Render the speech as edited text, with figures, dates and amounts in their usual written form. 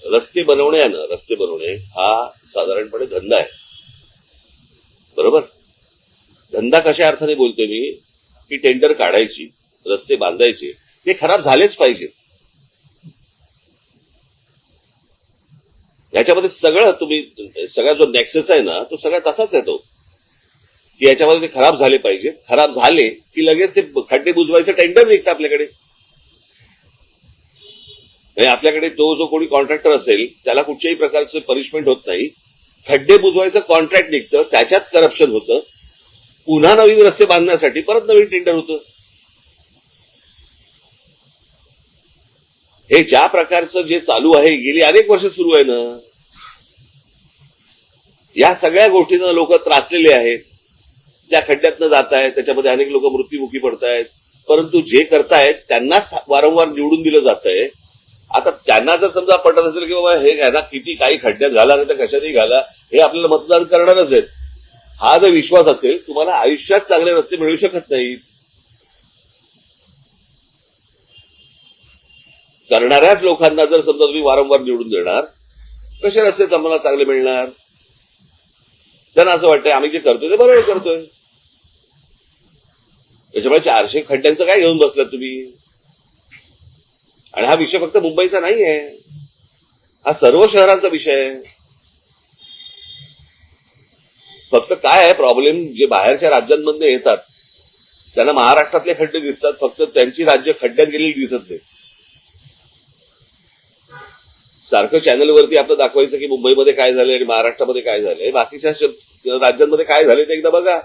रस्ते बनवणे हा साधारणपणे धंदा आहे, बरोबर. धंदा कशा अर्थाने बोलतोय मी, की टेंडर काढायची, रस्ते बांधायचे, ते खराब झालेच पाहिजेत. याच्यामध्ये सगळं सगळा जो नेक्सस आहे ना, तो सगळा तसाच येतो की याच्यामध्ये ते खराब झाले पाहिजेत. खराब झाले की लगेच ते खड्डे बुजवायचं टेंडर निघतं आपल्याकडे. आपल्याकडे तो जो कोणी कॉन्ट्रॅक्टर असेल त्याला कुठच्याही प्रकारचं पनिशमेंट होत नाही. खड्डे बुजवायचं कॉन्ट्रॅक्ट निघतं, त्याच्यात करप्शन होतं, पुन्हा नवीन रस्ते बांधण्यासाठी परत नवीन टेंडर होतं. हे ज्या प्रकारचं जे चालू आहे, गेली अनेक वर्ष सुरू आहे ना, या सगळ्या गोष्टींना लोक त्रासलेले आहेत. त्या खड्ड्यातनं जात आहेत, त्याच्यामध्ये अनेक लोक मृत्युमुखी पडतायत, परंतु जे करतायत त्यांनाच वारंवार निवडून दिलं जात आहे. आता त्यांना जर समजा पटत असेल की बाबा हे ना किती काही खड्ड्यात घाला नाही तर कशातही घाला, हे आपल्याला मतदान करणारच आहेत, हा जर विश्वास असेल, तुम्हाला आयुष्यात चांगले रस्ते मिळू शकत नाहीत. करणाऱ्याच लोकांना जर समजा तुम्ही वारंवार निवडून देणार, कसे रस्ते तुम्हाला चांगले मिळणार? त्यांना असं वाटतंय आम्ही जे करतोय ते बरोबर करतोय. त्याच्यामुळे 400 खड्ड्यांचं काय घेऊन बसलात तुम्ही? आणि हा विषय फक्त मुंबईचा नाही आहे, हा सर्व शहरांचा विषय आहे. फक्त काय आहे प्रॉब्लेम, जे बाहेरच्या राज्यांमधून येतात त्यांना महाराष्ट्रातले खड्डे दिसतात, फक्त त्यांची राज्य खड्ड्यात गेलेली दिसत नाही. सारखं चॅनलवरती आपलं दाखवायचं की मुंबईमध्ये काय झालंय आणि महाराष्ट्रामध्ये काय झालंय, बाकीच्या राज्यांमध्ये काय झालंय ते एकदा बघा.